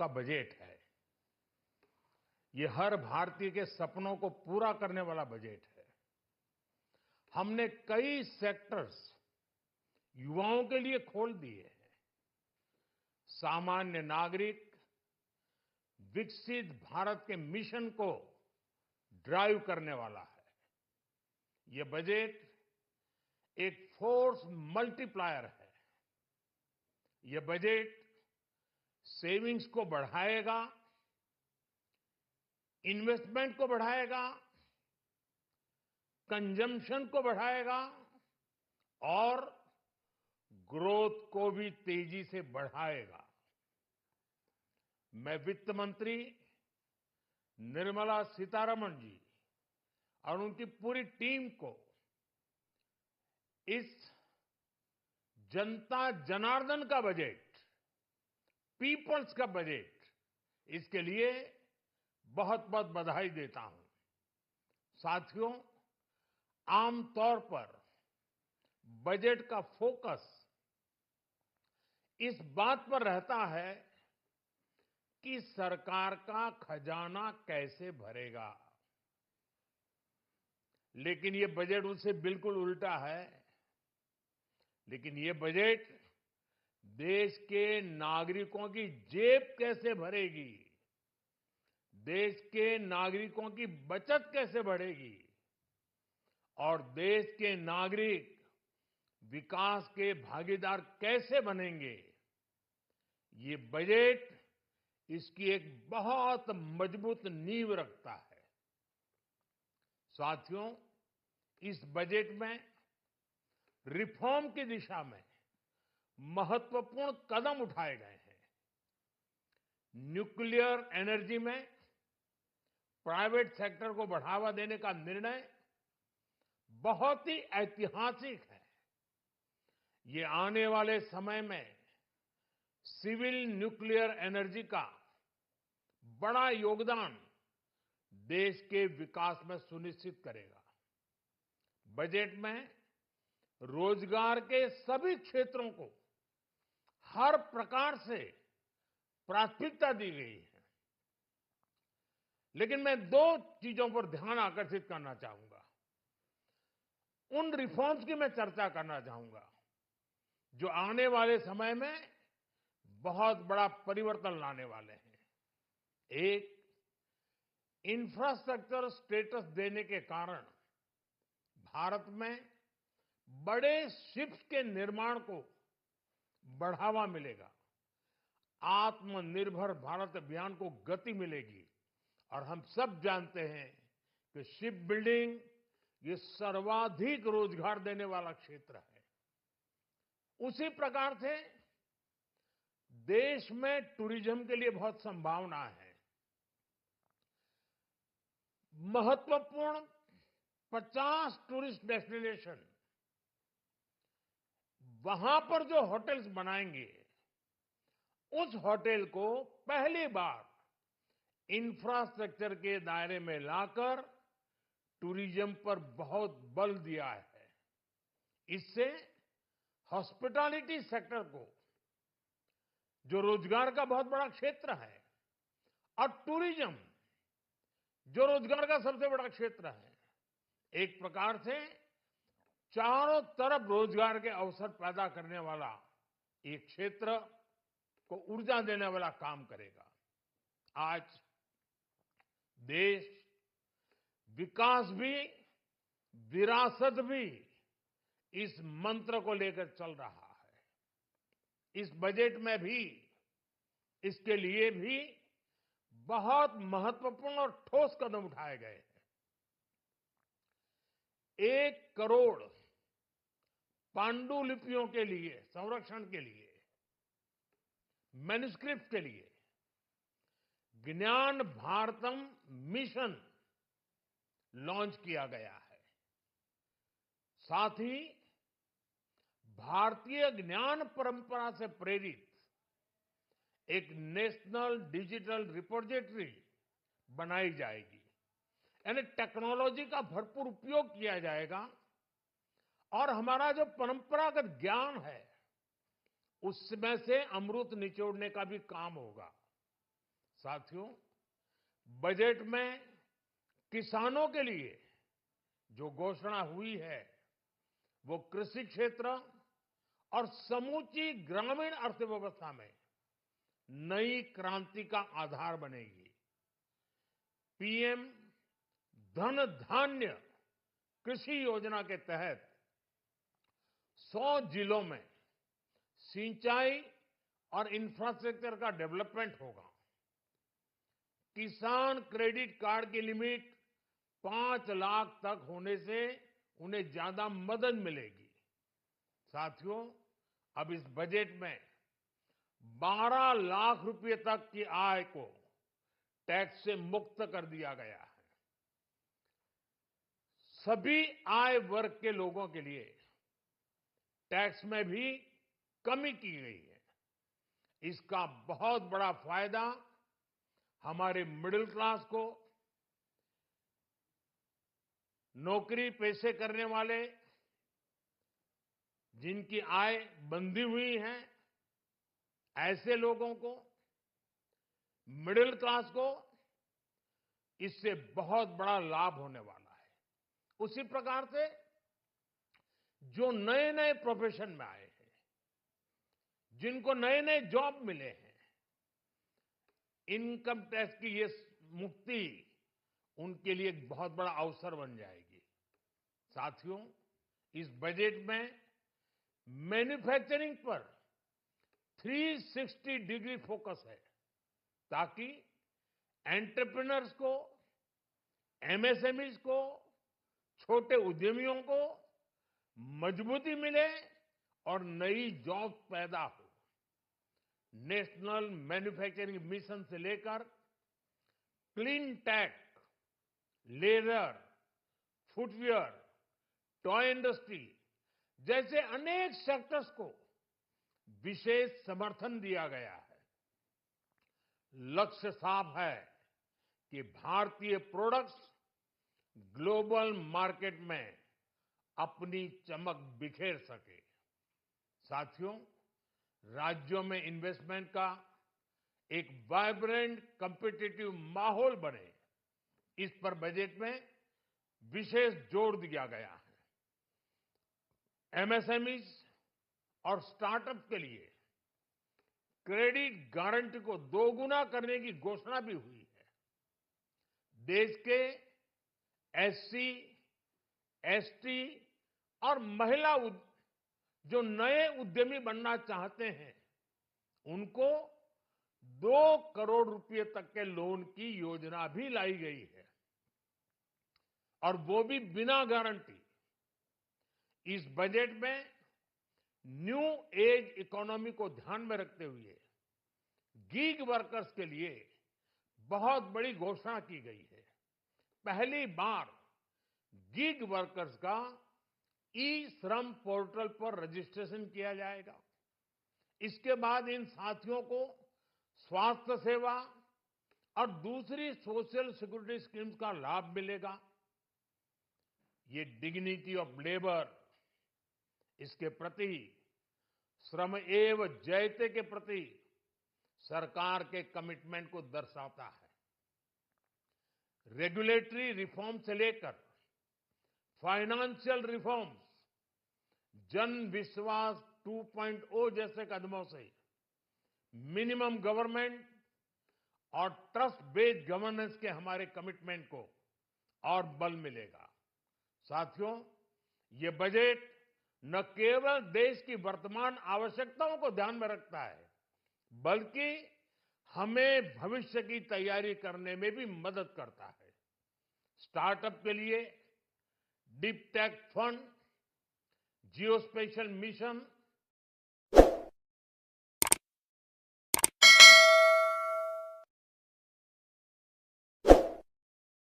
का बजट है। ये हर भारतीय के सपनों को पूरा करने वाला बजट है। हमने कई सेक्टर्स युवाओं के लिए खोल दिए हैं। सामान्य नागरिक विकसित भारत के मिशन को ड्राइव करने वाला है। ये बजट एक फोर्स मल्टीप्लायर है। ये बजट सेविंग्स को बढ़ाएगा, इन्वेस्टमेंट को बढ़ाएगा, कंजम्पशन को बढ़ाएगा और ग्रोथ को भी तेजी से बढ़ाएगा। मैं वित्त मंत्री निर्मला सीतारमण जी और उनकी पूरी टीम को इस जनता जनार्दन का बजट, पीपल्स का बजट, इसके लिए बहुत बहुत बधाई देता हूं। साथियों, आमतौर पर बजट का फोकस इस बात पर रहता है कि सरकार का खजाना कैसे भरेगा, लेकिन ये बजट उससे बिल्कुल उल्टा है। लेकिन ये बजट देश के नागरिकों की जेब कैसे भरेगी, देश के नागरिकों की बचत कैसे बढ़ेगी और देश के नागरिक विकास के भागीदार कैसे बनेंगे, ये बजट इसकी एक बहुत मजबूत नींव रखता है। साथियों, इस बजट में रिफॉर्म की दिशा में महत्वपूर्ण कदम उठाए गए हैं। न्यूक्लियर एनर्जी में प्राइवेट सेक्टर को बढ़ावा देने का निर्णय बहुत ही ऐतिहासिक है। ये आने वाले समय में सिविल न्यूक्लियर एनर्जी का बड़ा योगदान देश के विकास में सुनिश्चित करेगा। बजट में रोजगार के सभी क्षेत्रों को हर प्रकार से प्राथमिकता दी गई है। लेकिन मैं दो चीजों पर ध्यान आकर्षित करना चाहूंगा। उन रिफॉर्म्स की मैं चर्चा करना चाहूंगा जो आने वाले समय में बहुत बड़ा परिवर्तन लाने वाले हैं। एक, इंफ्रास्ट्रक्चर स्टेटस देने के कारण भारत में बड़े शिप्स के निर्माण को बढ़ावा मिलेगा। आत्मनिर्भर भारत अभियान को गति मिलेगी और हम सब जानते हैं कि शिप बिल्डिंग ये सर्वाधिक रोजगार देने वाला क्षेत्र है। उसी प्रकार से देश में टूरिज्म के लिए बहुत संभावना है। महत्वपूर्ण 50 टूरिस्ट डेस्टिनेशन, वहां पर जो होटल्स बनाएंगे, उस होटल को पहली बार इंफ्रास्ट्रक्चर के दायरे में लाकर टूरिज्म पर बहुत बल दिया है। इससे हॉस्पिटैलिटी सेक्टर को, जो रोजगार का बहुत बड़ा क्षेत्र है, और टूरिज्म जो रोजगार का सबसे बड़ा क्षेत्र है, एक प्रकार से चारों तरफ रोजगार के अवसर पैदा करने वाला एक क्षेत्र को ऊर्जा देने वाला काम करेगा। आज देश विकास भी, विरासत भी, इस मंत्र को लेकर चल रहा है। इस बजट में भी इसके लिए भी बहुत महत्वपूर्ण और ठोस कदम उठाए गए हैं। 1 करोड़ पांडुलिपियों के लिए संरक्षण के लिए, मैन्युस्क्रिप्ट के लिए ज्ञान भारतम मिशन लॉन्च किया गया है। साथ ही भारतीय ज्ञान परंपरा से प्रेरित एक नेशनल डिजिटल रिपोजिटरी बनाई जाएगी। यानी टेक्नोलॉजी का भरपूर उपयोग किया जाएगा और हमारा जो परंपरागत ज्ञान है, उसमें से अमृत निचोड़ने का भी काम होगा। साथियों, बजट में किसानों के लिए जो घोषणा हुई है वो कृषि क्षेत्र और समूची ग्रामीण अर्थव्यवस्था में नई क्रांति का आधार बनेगी। पीएम धन धान्य कृषि योजना के तहत 100 जिलों में सिंचाई और इंफ्रास्ट्रक्चर का डेवलपमेंट होगा। किसान क्रेडिट कार्ड की लिमिट 5 लाख तक होने से उन्हें ज्यादा मदद मिलेगी। साथियों, अब इस बजट में 12 लाख रुपए तक की आय को टैक्स से मुक्त कर दिया गया है। सभी आय वर्ग के लोगों के लिए टैक्स में भी कमी की गई है। इसका बहुत बड़ा फायदा हमारे मिडिल क्लास को, नौकरी पेशे करने वाले जिनकी आय बंधी हुई है, ऐसे लोगों को, मिडिल क्लास को इससे बहुत बड़ा लाभ होने वाला है। उसी प्रकार से जो नए नए प्रोफेशन में आए हैं, जिनको नए नए जॉब मिले हैं, इनकम टैक्स की ये मुक्ति उनके लिए एक बहुत बड़ा अवसर बन जाएगी। साथियों, इस बजट में मैन्युफैक्चरिंग पर 360 डिग्री फोकस है ताकि एंटरप्रेन्योर्स को, एमएसएमईज को, छोटे उद्यमियों को मजबूती मिले और नई जॉब पैदा हो। नेशनल मैन्युफैक्चरिंग मिशन से लेकर clean tech, leather, footwear, toy industry जैसे अनेक सेक्टर्स को विशेष समर्थन दिया गया है। लक्ष्य साफ है कि भारतीय प्रोडक्ट्स ग्लोबल मार्केट में अपनी चमक बिखेर सके। साथियों, राज्यों में इन्वेस्टमेंट का एक वाइब्रेंट कॉम्पिटिटिव माहौल बने, इस पर बजट में विशेष जोर दिया गया है। एमएसएमईज और स्टार्टअप के लिए क्रेडिट गारंटी को दोगुना करने की घोषणा भी हुई है। देश के एससी, एसटी और महिला जो नए उद्यमी बनना चाहते हैं, उनको 2 करोड़ रुपए तक के लोन की योजना भी लाई गई है, और वो भी बिना गारंटी। इस बजट में न्यू एज इकोनॉमी को ध्यान में रखते हुए गीग वर्कर्स के लिए बहुत बड़ी घोषणा की गई है। पहली बार गीग वर्कर्स का ई श्रम पोर्टल पर रजिस्ट्रेशन किया जाएगा। इसके बाद इन साथियों को स्वास्थ्य सेवा और दूसरी सोशल सिक्योरिटी स्कीम्स का लाभ मिलेगा। ये डिग्निटी ऑफ लेबर, इसके प्रति, श्रम एव जयते के प्रति सरकार के कमिटमेंट को दर्शाता है। रेगुलेटरी रिफॉर्म से लेकर फाइनेंशियल रिफॉर्म्स, जन विश्वास 2.0 जैसे कदमों से मिनिमम गवर्नमेंट और ट्रस्ट बेस्ड गवर्नेंस के हमारे कमिटमेंट को और बल मिलेगा। साथियों, ये बजट न केवल देश की वर्तमान आवश्यकताओं को ध्यान में रखता है, बल्कि हमें भविष्य की तैयारी करने में भी मदद करता है। स्टार्टअप के लिए deep tech fund, geospatial mission